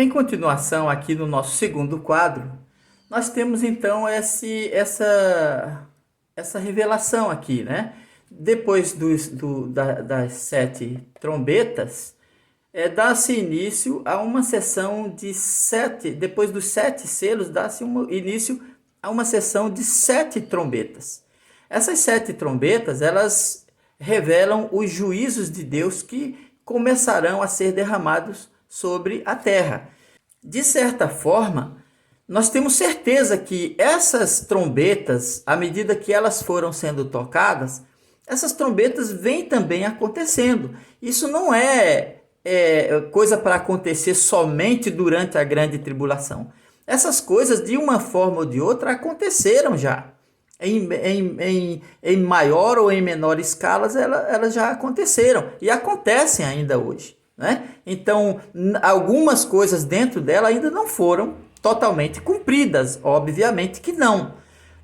Em continuação, aqui no nosso segundo quadro, nós temos então essa revelação aqui, né? Depois das sete trombetas, dá-se início a uma sessão de sete, depois dos sete selos, dá-se início a uma sessão de sete trombetas. Essas sete trombetas, elas revelam os juízos de Deus que começarão a ser derramados sobre a terra. De certa forma, nós temos certeza que essas trombetas, à medida que elas foram sendo tocadas, essas trombetas vêm também acontecendo. Isso não é coisa para acontecer somente durante a grande tribulação. Essas coisas, de uma forma ou de outra, aconteceram já. Em maior ou em menor escala, elas já aconteceram e acontecem ainda hoje, né? Então, algumas coisas dentro dela ainda não foram totalmente cumpridas, obviamente que não,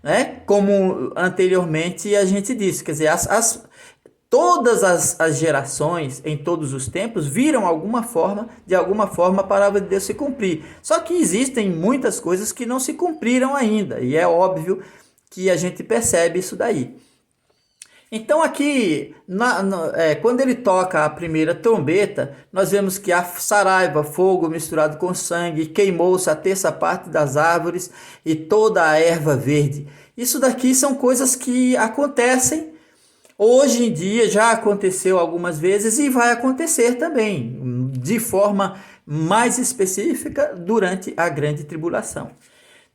né? Como anteriormente a gente disse, quer dizer, todas as gerações, em todos os tempos, viram de alguma forma a palavra de Deus se cumprir. Só que existem muitas coisas que não se cumpriram ainda, e é óbvio que a gente percebe isso daí. Então aqui, quando ele toca a primeira trombeta, nós vemos que a saraiva, fogo misturado com sangue, queimou-se a terça parte das árvores e toda a erva verde. Isso daqui são coisas que acontecem hoje em dia, já aconteceu algumas vezes e vai acontecer também, de forma mais específica, durante a grande tribulação.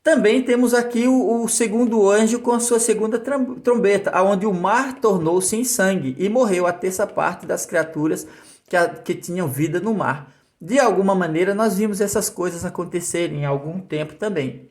Também temos aqui o segundo anjo com a sua segunda trombeta, onde o mar tornou-se em sangue e morreu a terça parte das criaturas que tinham vida no mar. De alguma maneira, nós vimos essas coisas acontecerem em algum tempo também.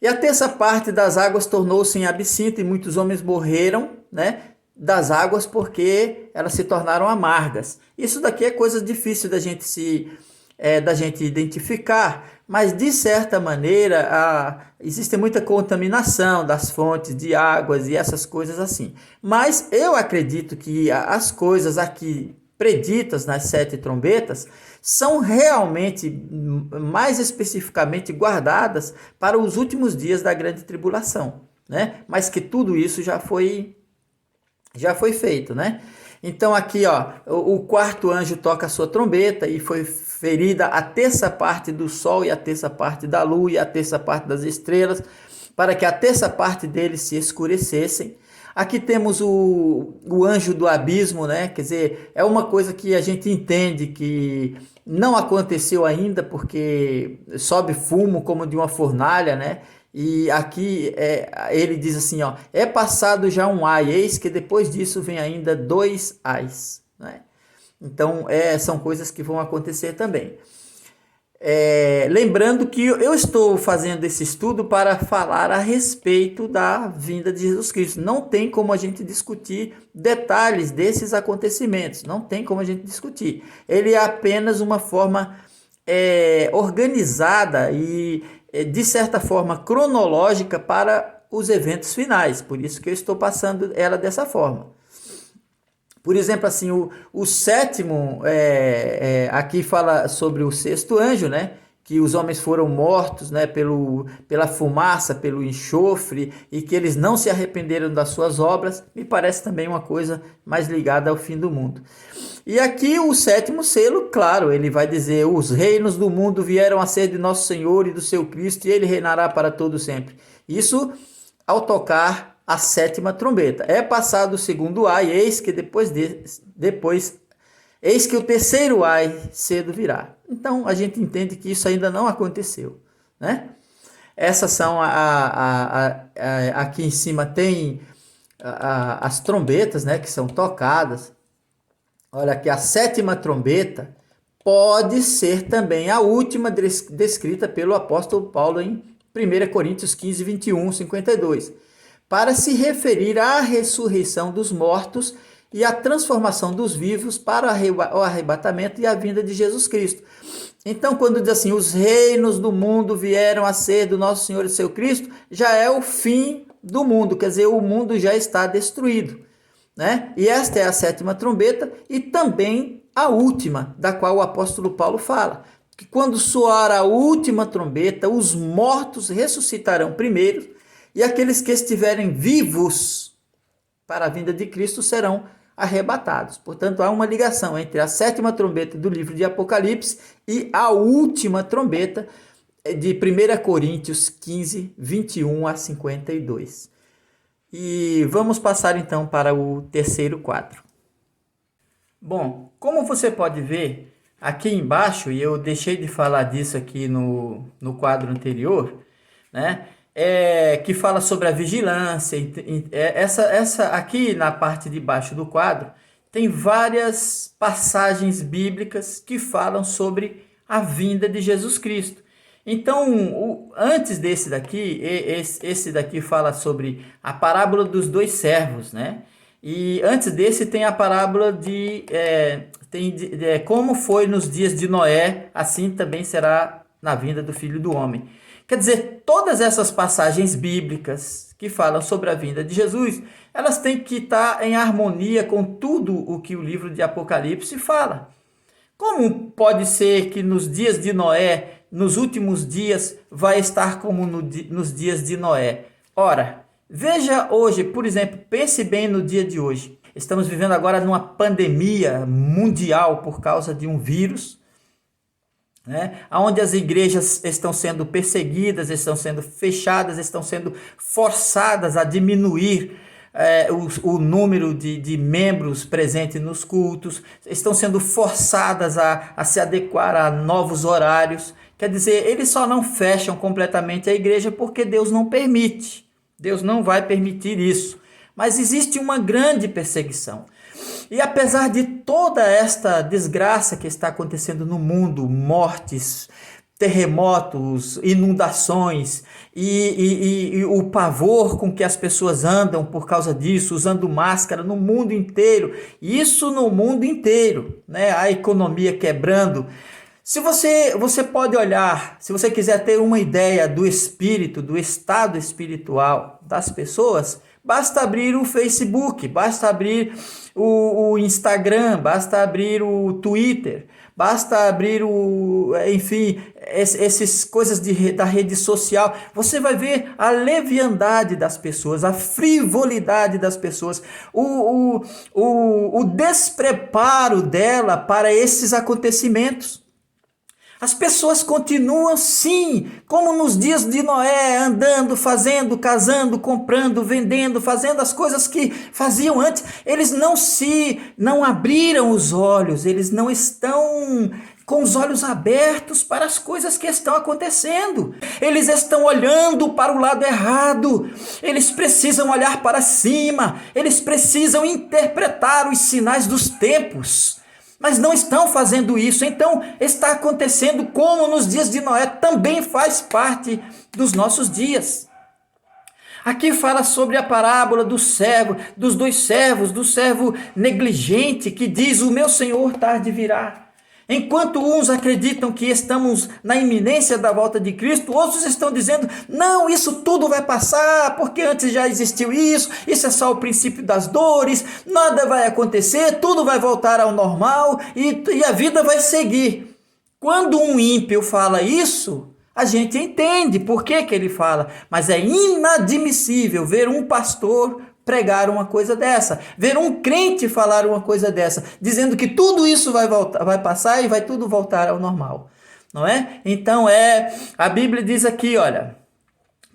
E a terça parte das águas tornou-se em absinto e muitos homens morreram, né, das águas porque elas se tornaram amargas. Isso daqui é coisa difícil da gente identificar, mas de certa maneira existe muita contaminação das fontes de águas e essas coisas assim. Mas eu acredito que as coisas aqui preditas nas sete trombetas são realmente, mais especificamente, guardadas para os últimos dias da grande tribulação, né? Mas que tudo isso já foi feito, né? Então aqui, ó, o quarto anjo toca a sua trombeta e foi ferida a terça parte do sol e a terça parte da lua e a terça parte das estrelas, para que a terça parte deles se escurecessem. Aqui temos o anjo do abismo, né? Quer dizer, é uma coisa que a gente entende que não aconteceu ainda, porque sobe fumo como de uma fornalha, né? E aqui ele diz assim, ó, é passado já um ai, eis que depois disso vem ainda 2 ais, né? Então, são coisas que vão acontecer também. Lembrando que eu estou fazendo esse estudo para falar a respeito da vinda de Jesus Cristo. Não tem como a gente discutir detalhes desses acontecimentos, não tem como a gente discutir. Ele é apenas uma forma organizada e, de certa forma, cronológica para os eventos finais. Por isso que eu estou passando ela dessa forma. Por exemplo, assim, o sétimo, aqui fala sobre o sexto anjo, né? Que os homens foram mortos, né, pela fumaça, pelo enxofre, e que eles não se arrependeram das suas obras. Me parece também uma coisa mais ligada ao fim do mundo. E aqui o sétimo selo, claro, ele vai dizer: os reinos do mundo vieram a ser de nosso Senhor e do seu Cristo, e ele reinará para todo sempre. Isso ao tocar a sétima trombeta. É passado o segundo ai, eis que eis que o terceiro ai cedo virá. Então a gente entende que isso ainda não aconteceu, né? Essas são aqui em cima tem as trombetas, né, que são tocadas. Olha aqui, a sétima trombeta pode ser também a última descrita pelo apóstolo Paulo em 1 Coríntios 15, 21, 52. Para se referir à ressurreição dos mortos e à transformação dos vivos para o arrebatamento e a vinda de Jesus Cristo. Então, quando diz assim, os reinos do mundo vieram a ser do nosso Senhor e seu Cristo, já é o fim do mundo, quer dizer, o mundo já está destruído, né? E esta é a sétima trombeta e também a última, da qual o apóstolo Paulo fala. que quando soar a última trombeta, os mortos ressuscitarão primeiro, e aqueles que estiverem vivos para a vinda de Cristo serão arrebatados. Portanto, há uma ligação entre a sétima trombeta do livro de Apocalipse e a última trombeta de 1 Coríntios 15, 21 a 52. E vamos passar então para o terceiro quadro. Bom, como você pode ver aqui embaixo, e eu deixei de falar disso aqui no quadro anterior, né? Que fala sobre a vigilância. Essa aqui na parte de baixo do quadro tem várias passagens bíblicas que falam sobre a vinda de Jesus Cristo. Então, antes desse daqui, esse daqui fala sobre a parábola dos dois servos, né? E antes desse tem a parábola de como foi nos dias de Noé, assim também será na vinda do Filho do Homem. Quer dizer, todas essas passagens bíblicas que falam sobre a vinda de Jesus, elas têm que estar em harmonia com tudo o que o livro de Apocalipse fala. Como pode ser que nos dias de Noé, nos últimos dias, vai estar como nos dias de Noé? Ora, veja hoje, por exemplo, pense bem no dia de hoje. Estamos vivendo agora numa pandemia mundial por causa de um vírus, né? Onde as igrejas estão sendo perseguidas, estão sendo fechadas, estão sendo forçadas a diminuir o número de membros presentes nos cultos, estão sendo forçadas a se adequar a novos horários. Quer dizer, eles só não fecham completamente a igreja porque Deus não permite. Deus não vai permitir isso. Mas existe uma grande perseguição. E apesar de toda esta desgraça que está acontecendo no mundo, mortes, terremotos, inundações e o pavor com que as pessoas andam por causa disso, usando máscara no mundo inteiro, isso no mundo inteiro, né? A economia quebrando. Se você pode olhar, se você quiser ter uma ideia do espírito, do estado espiritual das pessoas, basta abrir o Facebook, basta abrir o Instagram, basta abrir o Twitter, basta abrir essas coisas da rede social. Você vai ver a leviandade das pessoas, a frivolidade das pessoas, o despreparo dela para esses acontecimentos. As pessoas continuam, sim, como nos dias de Noé, andando, fazendo, casando, comprando, vendendo, fazendo as coisas que faziam antes. Eles não abriram os olhos, eles não estão com os olhos abertos para as coisas que estão acontecendo. Eles estão olhando para o lado errado. Eles precisam olhar para cima. Eles precisam interpretar os sinais dos tempos. Mas não estão fazendo isso. Então está acontecendo como nos dias de Noé, também faz parte dos nossos dias. Aqui fala sobre a parábola dos dois servos, do servo negligente que diz: o meu senhor tarde virá. Enquanto uns acreditam que estamos na iminência da volta de Cristo, outros estão dizendo: não, isso tudo vai passar, porque antes já existiu isso é só o princípio das dores, nada vai acontecer, tudo vai voltar ao normal e a vida vai seguir. Quando um ímpio fala isso, a gente entende por que ele fala, mas é inadmissível ver um pastor pregar uma coisa dessa, ver um crente falar uma coisa dessa, dizendo que tudo isso vai passar e vai tudo voltar ao normal, não é? Então a Bíblia diz aqui, olha: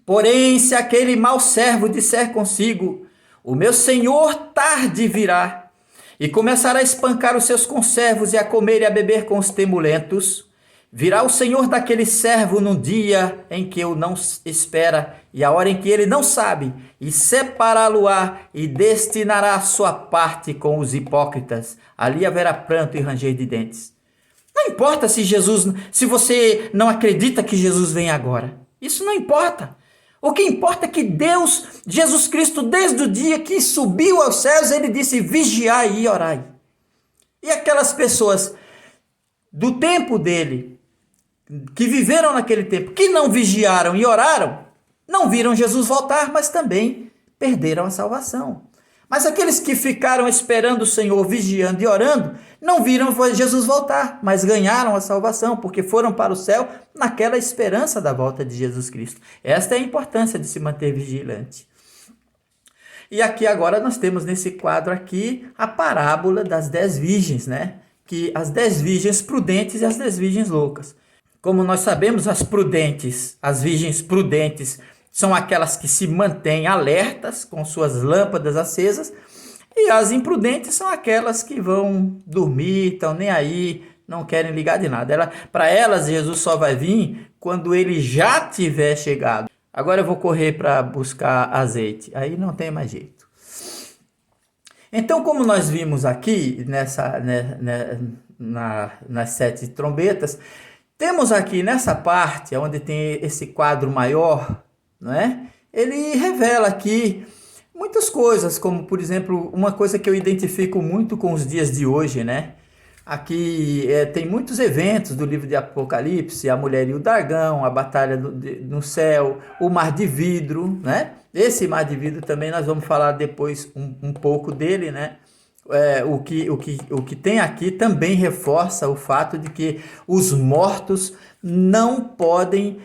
porém, se aquele mau servo disser consigo: o meu senhor tarde virá, e começar a espancar os seus conservos e a comer e a beber com os temulentos, virá o senhor daquele servo num dia em que o não espera e a hora em que ele não sabe, e separá-lo-á e destinará a sua parte com os hipócritas. Ali haverá pranto e ranger de dentes. Não importa se você não acredita que Jesus vem agora. Isso não importa. O que importa é que Deus, Jesus Cristo, desde o dia que subiu aos céus, ele disse: vigiai e orai. E aquelas pessoas do tempo dele, que viveram naquele tempo, que não vigiaram e oraram, não viram Jesus voltar, mas também perderam a salvação. Mas aqueles que ficaram esperando o Senhor, vigiando e orando, não viram Jesus voltar, mas ganharam a salvação, porque foram para o céu naquela esperança da volta de Jesus Cristo. Esta é a importância de se manter vigilante. E aqui agora nós temos nesse quadro aqui a parábola das 10 virgens, né? Que as 10 virgens prudentes e as 10 virgens loucas. Como nós sabemos, as prudentes, as virgens prudentes, são aquelas que se mantêm alertas com suas lâmpadas acesas, e as imprudentes são aquelas que vão dormir, estão nem aí, não querem ligar de nada. Para elas, Jesus só vai vir quando ele já tiver chegado. Agora eu vou correr para buscar azeite, aí não tem mais jeito. Então, como nós vimos aqui nas 7 trombetas, temos aqui nessa parte, onde tem esse quadro maior, não é? Ele revela aqui muitas coisas, como por exemplo, uma coisa que eu identifico muito com os dias de hoje, né? Aqui tem muitos eventos do livro de Apocalipse, a mulher e o dragão, a batalha no céu, o mar de vidro, né? Esse mar de vidro também nós vamos falar depois um pouco dele, né? O que tem aqui também reforça o fato de que os mortos não podem,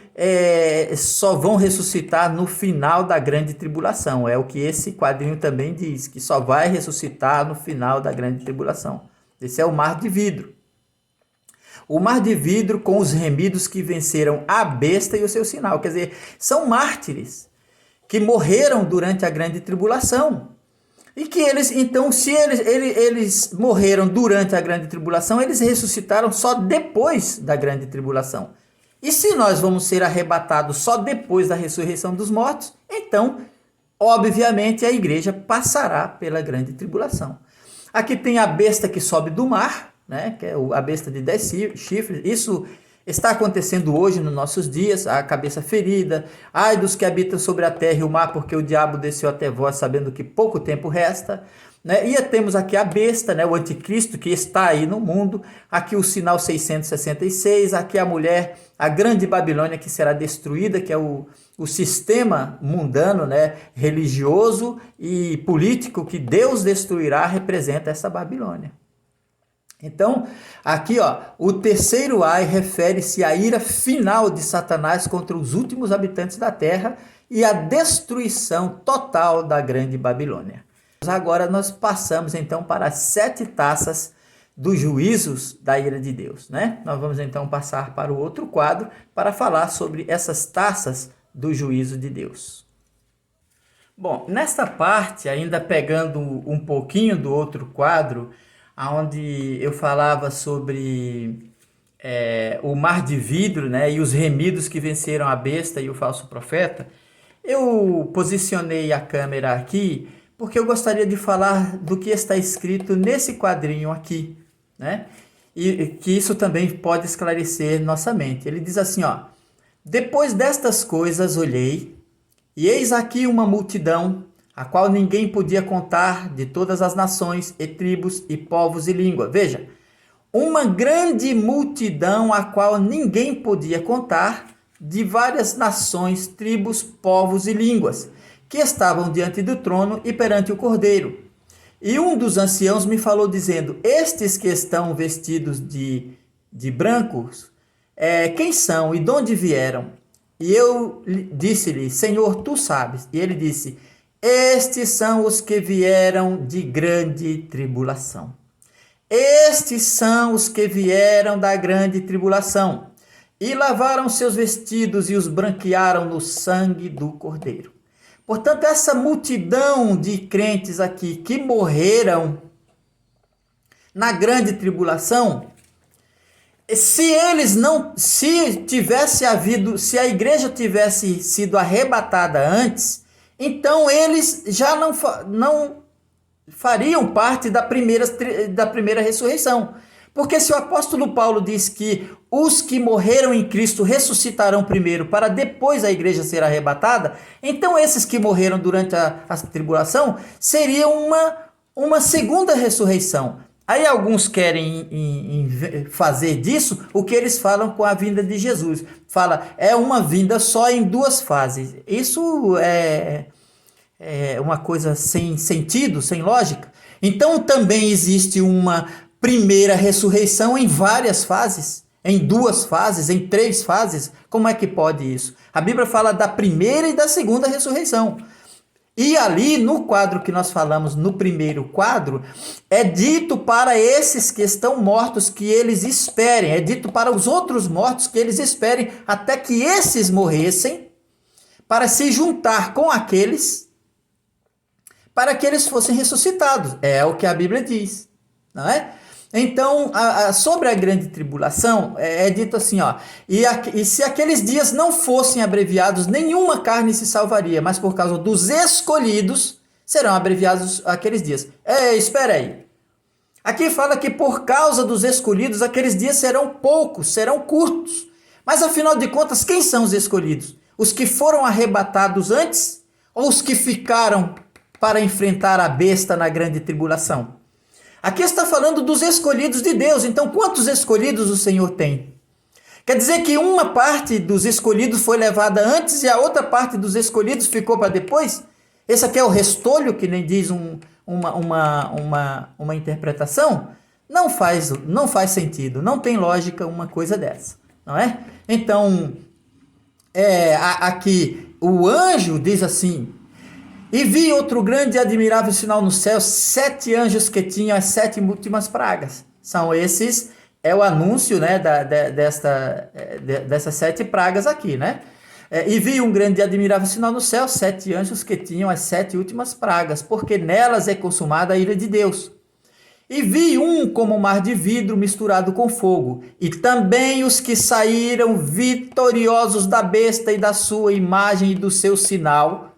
só vão ressuscitar no final da grande tribulação. É o que esse quadrinho também diz, que só vai ressuscitar no final da grande tribulação. Esse é o mar de vidro. O mar de vidro com os remidos que venceram a besta e o seu sinal. Quer dizer, são mártires que morreram durante a grande tribulação. E que eles, então, se eles morreram durante a grande tribulação, eles ressuscitaram só depois da grande tribulação. E se nós vamos ser arrebatados só depois da ressurreição dos mortos, então, obviamente, a igreja passará pela grande tribulação. Aqui tem a besta que sobe do mar, né, que é a besta de 10 chifres. Isso está acontecendo hoje nos nossos dias, a cabeça ferida. Ai dos que habitam sobre a terra e o mar, porque o diabo desceu até vós, sabendo que pouco tempo resta. Né? E temos aqui a besta, né, o anticristo, que está aí no mundo. Aqui o sinal 666, aqui a mulher, a grande Babilônia, que será destruída, que é o sistema mundano, né, religioso e político que Deus destruirá, representa essa Babilônia. Então, aqui, o terceiro ai refere-se à ira final de Satanás contra os últimos habitantes da terra e à destruição total da grande Babilônia. Agora nós passamos então para as 7 taças dos juízos da ira de Deus, né? Nós vamos então passar para o outro quadro para falar sobre essas taças do juízo de Deus. Bom, nesta parte, ainda pegando um pouquinho do outro quadro, onde eu falava sobre o mar de vidro, né, e os remidos que venceram a besta e o falso profeta, eu posicionei a câmera aqui porque eu gostaria de falar do que está escrito nesse quadrinho aqui, né? E que isso também pode esclarecer nossa mente. Ele diz assim, depois destas coisas olhei, e eis aqui uma multidão, a qual ninguém podia contar, de todas as nações e tribos e povos e língua. Veja, uma grande multidão a qual ninguém podia contar, de várias nações, tribos, povos e línguas, que estavam diante do trono e perante o Cordeiro. E um dos anciãos me falou dizendo, estes que estão vestidos de brancos, quem são e de onde vieram? E eu disse-lhe, Senhor, tu sabes. E ele disse, estes são os que vieram de grande tribulação. Estes são os que vieram da grande tribulação, e lavaram seus vestidos e os branquearam no sangue do Cordeiro. Portanto, essa multidão de crentes aqui que morreram na grande tribulação, se a igreja tivesse sido arrebatada antes, então eles já não fariam parte da primeira ressurreição. Porque se o apóstolo Paulo diz que os que morreram em Cristo ressuscitarão primeiro para depois a igreja ser arrebatada, então esses que morreram durante a tribulação seriam uma segunda ressurreição. Aí alguns querem fazer disso o que eles falam com a vinda de Jesus. Fala, é uma vinda só em 2 fases. Isso uma coisa sem sentido, sem lógica. Então também existe uma primeira ressurreição em várias fases, em 2 fases, em 3 fases. Como é que pode isso? A Bíblia fala da primeira e da segunda ressurreição. E ali no quadro que nós falamos, no primeiro quadro, é dito para esses que estão mortos que eles esperem, é dito para os outros mortos que eles esperem até que esses morressem, para se juntar com aqueles, para que eles fossem ressuscitados. É o que a Bíblia diz, não é? Então, sobre a grande tribulação, é dito assim, ó, e se aqueles dias não fossem abreviados, nenhuma carne se salvaria, mas por causa dos escolhidos, serão abreviados aqueles dias. Espera aí. Aqui fala que por causa dos escolhidos, aqueles dias serão poucos, serão curtos. Mas afinal de contas, quem são os escolhidos? Os que foram arrebatados antes ou os que ficaram para enfrentar a besta na grande tribulação? Aqui está falando dos escolhidos de Deus. Então, quantos escolhidos o Senhor tem? Quer dizer que uma parte dos escolhidos foi levada antes e a outra parte dos escolhidos ficou para depois? Esse aqui é o restolho, que nem diz uma interpretação? Não faz sentido, não tem lógica uma coisa dessa, não é? Então, aqui o anjo diz assim: e vi outro grande e admirável sinal no céu, 7 anjos que tinham as 7 últimas pragas. São esses, é o anúncio, né, dessas 7 pragas aqui, né? E vi um grande e admirável sinal no céu, 7 anjos que tinham as 7 últimas pragas, porque nelas é consumada a ira de Deus. E vi um como um mar de vidro misturado com fogo, e também os que saíram vitoriosos da besta e da sua imagem e do seu sinal,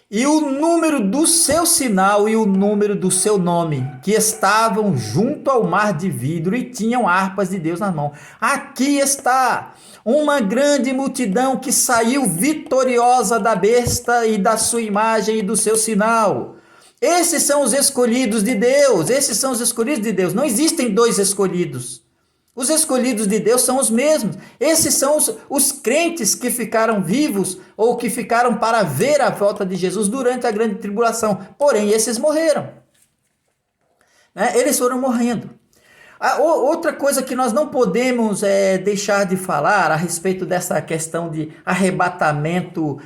e o número do seu sinal e o número do seu nome, que estavam junto ao mar de vidro e tinham harpas de Deus nas mãos. Aqui está uma grande multidão que saiu vitoriosa da besta e da sua imagem e do seu sinal. Esses são os escolhidos de Deus, esses são os escolhidos de Deus. Não existem 2 escolhidos. Os escolhidos de Deus são os mesmos. Esses são os crentes que ficaram vivos ou que ficaram para ver a volta de Jesus durante a grande tribulação. Porém, esses morreram. Né? Eles foram morrendo. Outra coisa que nós não podemos deixar de falar a respeito dessa questão de arrebatamento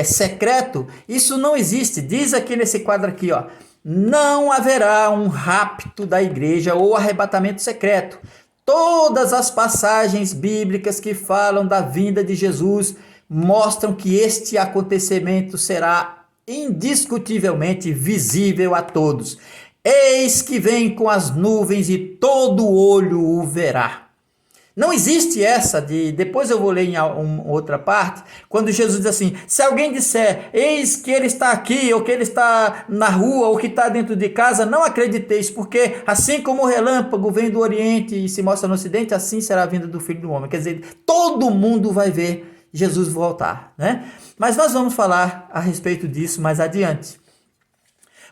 secreto, isso não existe. Diz aqui nesse quadro aqui, ó, não haverá um rapto da igreja ou arrebatamento secreto. Todas as passagens bíblicas que falam da vinda de Jesus mostram que este acontecimento será indiscutivelmente visível a todos. Eis que vem com as nuvens e todo olho o verá. Não existe essa depois eu vou ler em outra parte, quando Jesus diz assim: se alguém disser, eis que ele está aqui, ou que ele está na rua, ou que está dentro de casa, não acrediteis, porque assim como o relâmpago vem do Oriente e se mostra no Ocidente, assim será a vinda do Filho do Homem. Quer dizer, todo mundo vai ver Jesus voltar, né? Mas nós vamos falar a respeito disso mais adiante.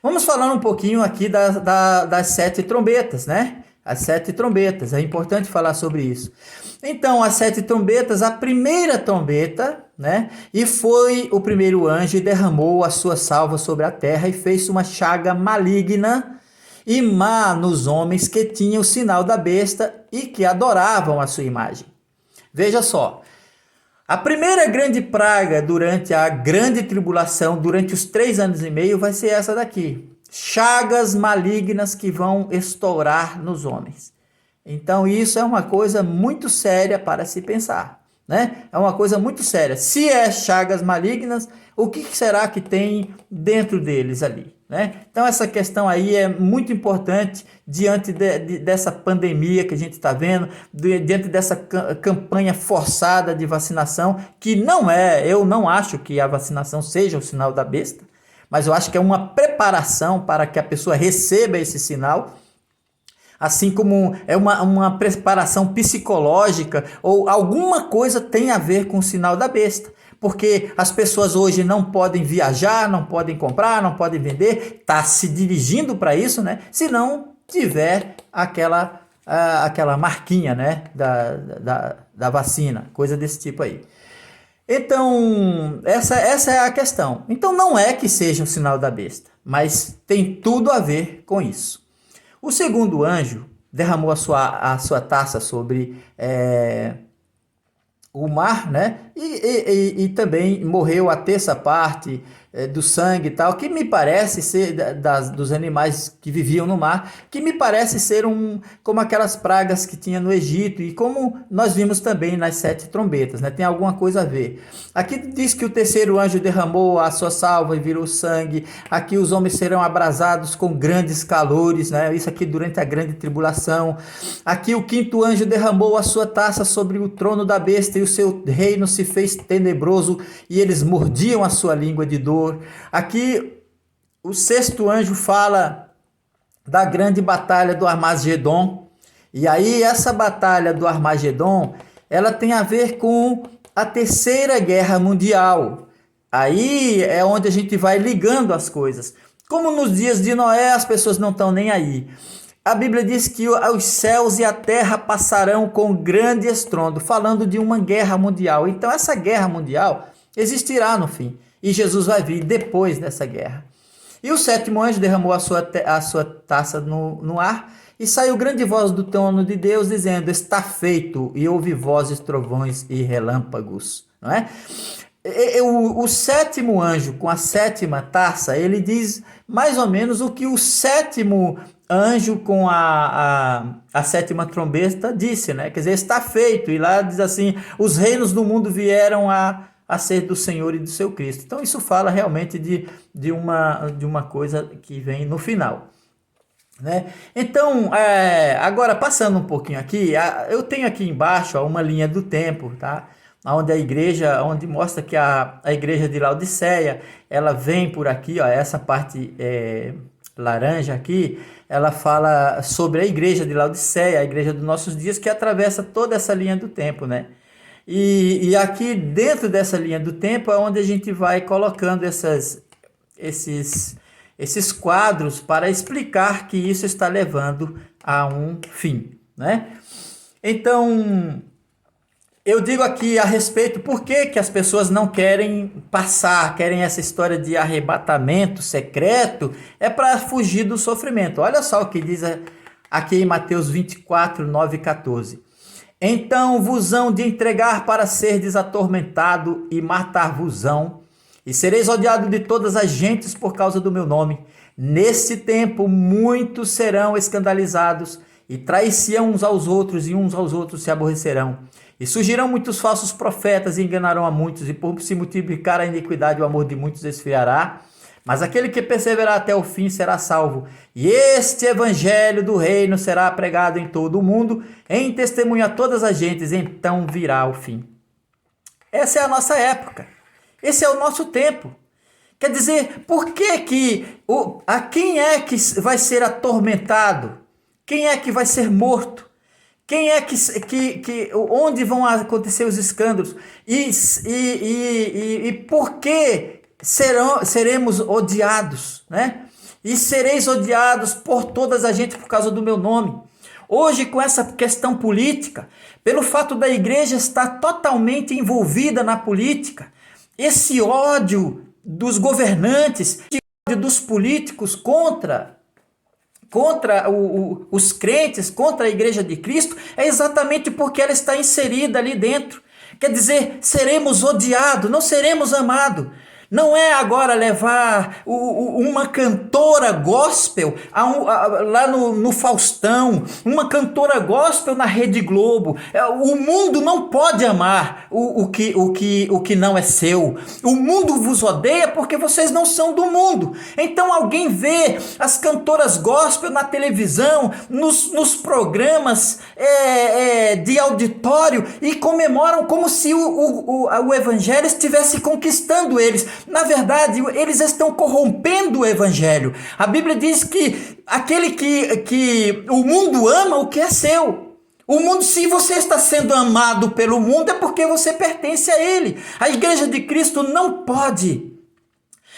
Vamos falar um pouquinho aqui das 7 trombetas, né? As 7 trombetas, é importante falar sobre isso. Então, as 7 trombetas, a primeira trombeta, né? E foi o primeiro anjo e derramou a sua salva sobre a terra e fez uma chaga maligna e má nos homens que tinham o sinal da besta e que adoravam a sua imagem. Veja só, a primeira grande praga durante a grande tribulação, durante os 3 anos e meio, vai ser essa daqui. Chagas malignas que vão estourar nos homens. Então isso é uma coisa muito séria para se pensar, né? É uma coisa muito séria. Se é chagas malignas, o que será que tem dentro deles ali, né? Então essa questão aí é muito importante diante dessa pandemia que a gente está vendo, diante dessa campanha forçada de vacinação, que eu não acho que a vacinação seja o sinal da besta, mas eu acho que é uma preparação para que a pessoa receba esse sinal, assim como é uma preparação psicológica ou alguma coisa tem a ver com o sinal da besta. Porque as pessoas hoje não podem viajar, não podem comprar, não podem vender, está se dirigindo para isso, né? Se não tiver aquela marquinha, né? da vacina, coisa desse tipo aí. Então, essa é a questão. Então, não é que seja o sinal da besta, mas tem tudo a ver com isso. O segundo anjo derramou a sua taça sobre o mar, né? E também morreu a terça parte do sangue e tal, que me parece ser dos animais que viviam no mar, que me parece ser como aquelas pragas que tinha no Egito e como nós vimos também nas 7 trombetas, né? Tem alguma coisa a ver. Aqui diz que o terceiro anjo derramou a sua salva e virou sangue. Aqui os homens serão abrasados com grandes calores, né? Isso aqui durante a grande tribulação. Aqui o quinto anjo derramou a sua taça sobre o trono da besta e o seu reino se fez tenebroso e eles mordiam a sua língua de dor. Aqui o sexto anjo fala da grande batalha do Armagedon. E aí essa batalha do Armagedon, ela tem a ver com a terceira guerra mundial. Aí é onde a gente vai ligando as coisas. Como nos dias de Noé as pessoas não estão nem aí. A Bíblia diz que os céus e a terra passarão com grande estrondo, falando de uma guerra mundial. Então essa guerra mundial existirá no fim. E Jesus vai vir depois dessa guerra. E o sétimo anjo derramou a sua taça no ar, e saiu grande voz do trono de Deus, dizendo: está feito, e houve vozes, trovões e relâmpagos. Não é? O sétimo anjo, com a sétima taça, ele diz mais ou menos o que o sétimo anjo com a sétima trombeta disse, né? Quer dizer, está feito, e lá diz assim: os reinos do mundo vieram a ser do Senhor e do seu Cristo. Então isso fala realmente de uma coisa que vem no final, né? Então, agora passando um pouquinho aqui, eu tenho aqui embaixo uma linha do tempo, tá? Onde a igreja, onde mostra que a igreja de Laodiceia, ela vem por aqui, ó, essa parte laranja aqui, ela fala sobre a igreja de Laodiceia, a igreja dos nossos dias, que atravessa toda essa linha do tempo, né? E aqui dentro dessa linha do tempo é onde a gente vai colocando esses quadros para explicar que isso está levando a um fim, né? Então, eu digo aqui a respeito por que as pessoas não querem querem essa história de arrebatamento secreto, é para fugir do sofrimento. Olha só o que diz aqui em Mateus 24, 9 e 14. Então vos hão de entregar para serdes atormentado e matar-vos-ão, e sereis odiado de todas as gentes por causa do meu nome. Nesse tempo muitos serão escandalizados e trair-se-ão uns aos outros, e uns aos outros se aborrecerão. E surgirão muitos falsos profetas e enganarão a muitos, e por se multiplicar a iniquidade o amor de muitos esfriará. Mas aquele que perseverar até o fim será salvo. E este evangelho do reino será pregado em todo o mundo, em testemunho a todas as gentes, então virá o fim. Essa é a nossa época. Esse é o nosso tempo. Quer dizer, por que quem é que vai ser atormentado? Quem é que vai ser morto? Quem é onde vão acontecer os escândalos? E por que seremos odiados, né? E sereis odiados por todas a gente por causa do meu nome. Hoje, com essa questão política, pelo fato da igreja estar totalmente envolvida na política, esse ódio dos governantes, esse ódio dos políticos contra os crentes, contra a igreja de Cristo, é exatamente porque ela está inserida ali dentro. Quer dizer, seremos odiados, não seremos amados. Não é agora levar uma cantora gospel lá no Faustão, uma cantora gospel na Rede Globo. O mundo não pode amar o que não é seu. O mundo vos odeia porque vocês não são do mundo. Então alguém vê as cantoras gospel na televisão, nos programas de auditório, e comemoram como se o evangelho estivesse conquistando eles. Na verdade, eles estão corrompendo o evangelho. A Bíblia diz que aquele que o mundo ama o que é seu. O mundo, se você está sendo amado pelo mundo, é porque você pertence a ele. A igreja de Cristo não pode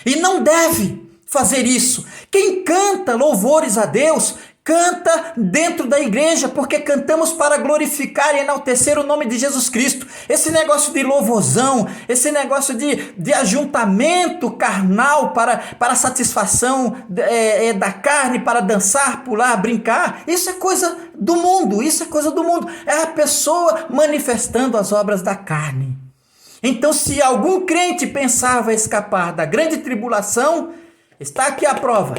e não deve fazer isso. Quem canta louvores a Deus Canta dentro da igreja, porque cantamos para glorificar e enaltecer o nome de Jesus Cristo. Esse negócio de louvorzão, esse negócio de ajuntamento carnal para satisfação da carne, para dançar, pular, brincar, isso é coisa do mundo, isso é coisa do mundo. É a pessoa manifestando as obras da carne. Então, se algum crente pensava escapar da grande tribulação, está aqui a prova.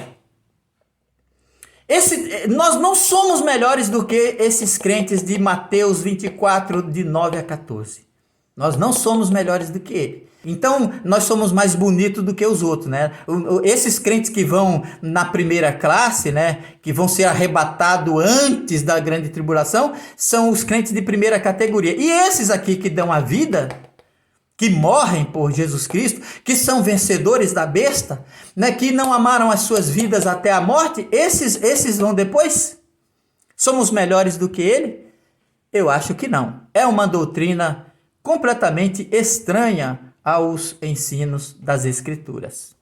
Nós não somos melhores do que esses crentes de Mateus 24, de 9 a 14. Nós não somos melhores do que ele. Então, nós somos mais bonitos do que os outros, né? Esses crentes que vão na primeira classe, né? Que vão ser arrebatados antes da grande tribulação, são os crentes de primeira categoria. E esses aqui que dão a vida, que morrem por Jesus Cristo, que são vencedores da besta, né, que não amaram as suas vidas até a morte, esses vão depois? Somos melhores do que ele? Eu acho que não. É uma doutrina completamente estranha aos ensinos das Escrituras.